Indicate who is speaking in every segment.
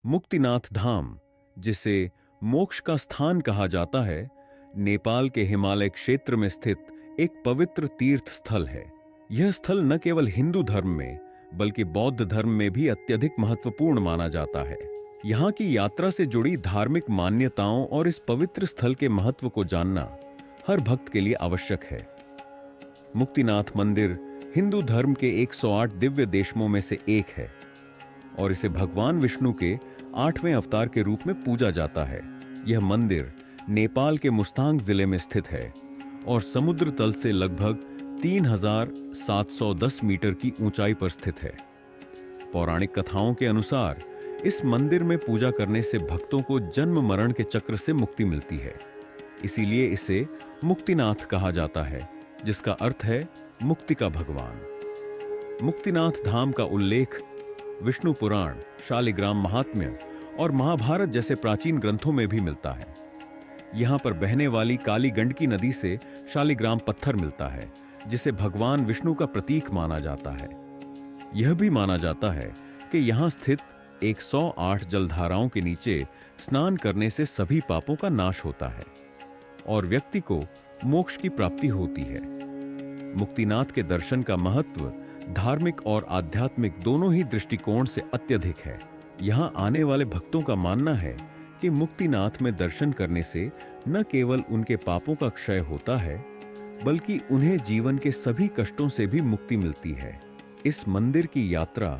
Speaker 1: मुक्तिनाथ धाम, जिसे मोक्ष का स्थान कहा जाता है, नेपाल के हिमालय क्षेत्र में स्थित एक पवित्र तीर्थ स्थल है। यह स्थल न केवल हिंदू धर्म में बल्कि बौद्ध धर्म में भी अत्यधिक महत्वपूर्ण माना जाता है। यहाँ की यात्रा से जुड़ी धार्मिक मान्यताओं और इस पवित्र स्थल के महत्व को जानना हर भक्त के लिए आवश्यक है। मुक्तिनाथ मंदिर हिंदू धर्म के 108 दिव्य देशमों में से एक है और इसे भगवान विष्णु के 8वें अवतार के रूप में पूजा जाता है। यह मंदिर नेपाल के मुस्तांग जिले में स्थित है और समुद्र तल से लगभग 3710 मीटर की ऊंचाई पर स्थित है। पौराणिक कथाओं के अनुसार इस मंदिर में पूजा करने से भक्तों को जन्म मरण के चक्र से मुक्ति मिलती है। इसीलिए इसे मुक्तिनाथ कहा जाता है, जिसका अर्थ है मुक्ति का भगवान। मुक्तिनाथ धाम का उल्लेख विष्णु पुराण, शालिग्राम महात्म्य और महाभारत जैसे प्राचीन ग्रंथों में भी मिलता है। यहाँ पर बहने वाली काली गंडकी नदी से शालिग्राम पत्थर मिलता है, जिसे भगवान विष्णु का प्रतीक माना जाता है। यह भी माना जाता है कि यहाँ स्थित 108 जलधाराओं के नीचे स्नान करने से सभी पापों का नाश होता है और व्यक्ति को मोक्ष की प्राप्ति होती है। मुक्तिनाथ के दर्शन का महत्व धार्मिक और आध्यात्मिक दोनों ही दृष्टिकोण से अत्यधिक है। यहाँ आने वाले भक्तों का मानना है कि मुक्तिनाथ में दर्शन करने से न केवल उनके पापों का क्षय होता है, बल्कि उन्हें जीवन के सभी कष्टों से भी मुक्ति मिलती है। इस मंदिर की यात्रा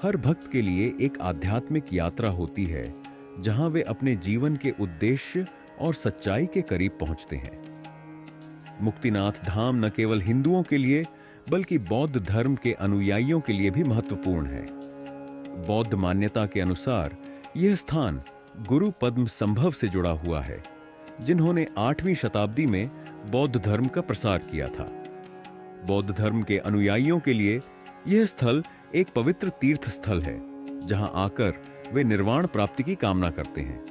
Speaker 1: हर भक्त के लिए एक आध्यात्मिक यात्रा होती है, जहां वे अपने जीवन के उद्देश्य और सच्चाई के करीब पहुंचते हैं। मुक्तिनाथ धाम न केवल हिंदुओं के लिए बल्कि बौद्ध धर्म के अनुयायियों के लिए भी महत्वपूर्ण है। बौद्ध मान्यता के अनुसार यह स्थान गुरु पद्म संभव से जुड़ा हुआ है, जिन्होंने 8वीं शताब्दी में बौद्ध धर्म का प्रसार किया था। बौद्ध धर्म के अनुयायियों के लिए यह स्थल एक पवित्र तीर्थ स्थल है, जहां आकर वे निर्वाण प्राप्ति की कामना करते हैं।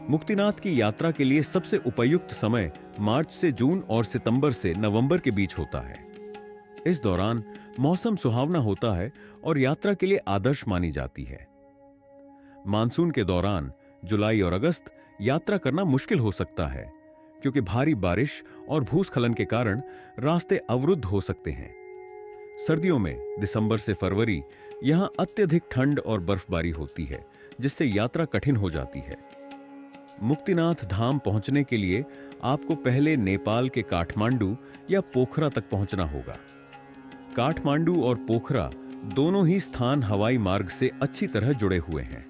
Speaker 1: मुक्तिनाथ की यात्रा के लिए सबसे उपयुक्त समय मार्च से जून और सितंबर से नवंबर के बीच होता है। इस दौरान मौसम सुहावना होता है और यात्रा के लिए आदर्श मानी जाती है। मानसून के दौरान जुलाई और अगस्त यात्रा करना मुश्किल हो सकता है, क्योंकि भारी बारिश और भूस्खलन के कारण रास्ते अवरुद्ध हो सकते हैं। सर्दियों में दिसंबर से फरवरी यहां अत्यधिक ठंड और बर्फबारी होती है, जिससे यात्रा कठिन हो जाती है। मुक्तिनाथ धाम पहुंचने के लिए आपको पहले नेपाल के काठमांडू या पोखरा तक पहुंचना होगा। काठमांडू और पोखरा दोनों ही स्थान हवाई मार्ग से अच्छी तरह जुड़े हुए हैं।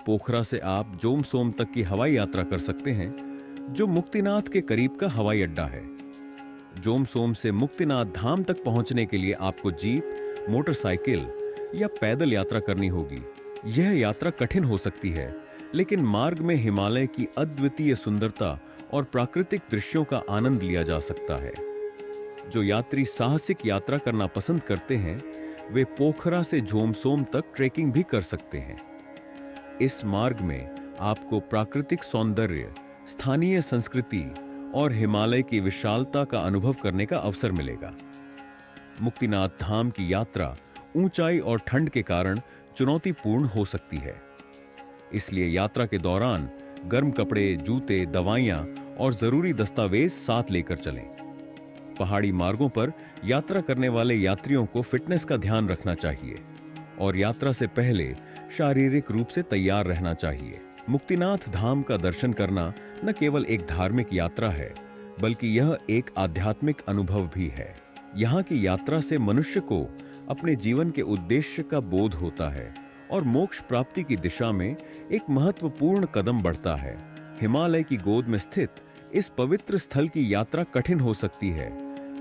Speaker 1: पोखरा से आप जोमसोम तक की हवाई यात्रा कर सकते हैं, जो मुक्तिनाथ के करीब का हवाई अड्डा है। जोमसोम से मुक्तिनाथ धाम तक पहुंचने के लिए आपको जीप, मोटरसाइकिल या पैदल यात्रा करनी होगी। यह यात्रा कठिन हो सकती है, लेकिन मार्ग में हिमालय की अद्वितीय सुंदरता और प्राकृतिक दृश्यों का आनंद लिया जा सकता है। जो यात्री साहसिक यात्रा करना पसंद करते हैं, वे पोखरा से जोमसोम तक ट्रेकिंग भी कर सकते हैं। इस मार्ग में आपको प्राकृतिक सौंदर्य, स्थानीय संस्कृति और हिमालय की विशालता का अनुभव करने का अवसर मिलेगा। मुक्तिनाथ धाम की यात्रा ऊंचाई और ठंड के कारण चुनौतीपूर्ण हो सकती है, इसलिए यात्रा के दौरान गर्म कपड़े, जूते, दवाइयां और जरूरी दस्तावेज साथ लेकर चलें। पहाड़ी मार्गों पर यात्रा करने वाले यात्रियों को फिटनेस का ध्यान रखना चाहिए और यात्रा से पहले शारीरिक रूप से तैयार रहना चाहिए। मुक्तिनाथ धाम का दर्शन करना न केवल एक धार्मिक यात्रा है, बल्कि यह एक आध्यात्मिक अनुभव भी है। यहाँ की यात्रा से मनुष्य को अपने जीवन के उद्देश्य का बोध होता है और मोक्ष प्राप्ति की दिशा में एक महत्वपूर्ण कदम बढ़ता है। हिमालय की गोद में स्थित इस पवित्र स्थल की यात्रा कठिन हो सकती है,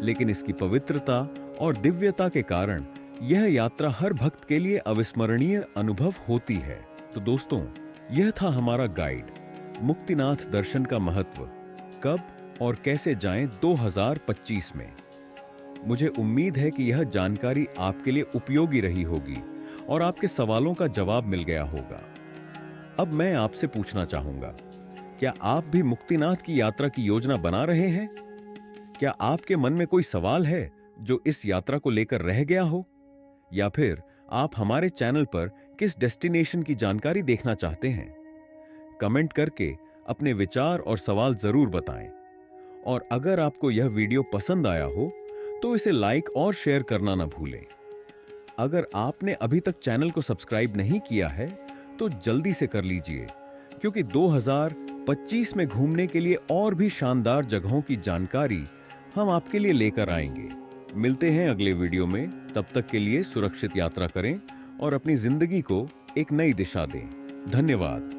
Speaker 1: लेकिन इसकी पवित्रता और दिव्यता के कारण यह यात्रा हर भक्त के लिए अविस्मरणीय अनुभव होती है। तो दोस्तों, यह था हमारा गाइड, मुक्तिनाथ दर्शन का महत्व, कब और कैसे जाएं 2025 में। मुझे उम्मीद है कि यह जानकारी आपके लिए उपयोगी रही होगी और आपके सवालों का जवाब मिल गया होगा। अब मैं आपसे पूछना चाहूंगा, क्या आप भी मुक्तिनाथ की यात्रा की योजना बना रहे हैं? क्या आपके मन में कोई सवाल है जो इस यात्रा को लेकर रह गया हो? या फिर आप हमारे चैनल पर किस डेस्टिनेशन की जानकारी देखना चाहते हैं। कमेंट करके अपने विचार और सवाल जरूर बताएं। और अगर आपको यह वीडियो पसंद आया हो तो इसे लाइक और शेयर करना ना भूलें। अगर आपने अभी तक चैनल को सब्सक्राइब नहीं किया है तो जल्दी से कर लीजिए, क्योंकि 2025 में घूमने के लिए और भी शानदार जगहों की जानकारी हम आपके लिए लेकर आएंगे। मिलते हैं अगले वीडियो में। तब तक के लिए सुरक्षित यात्रा करें और अपनी जिंदगी को एक नई दिशा दें। धन्यवाद।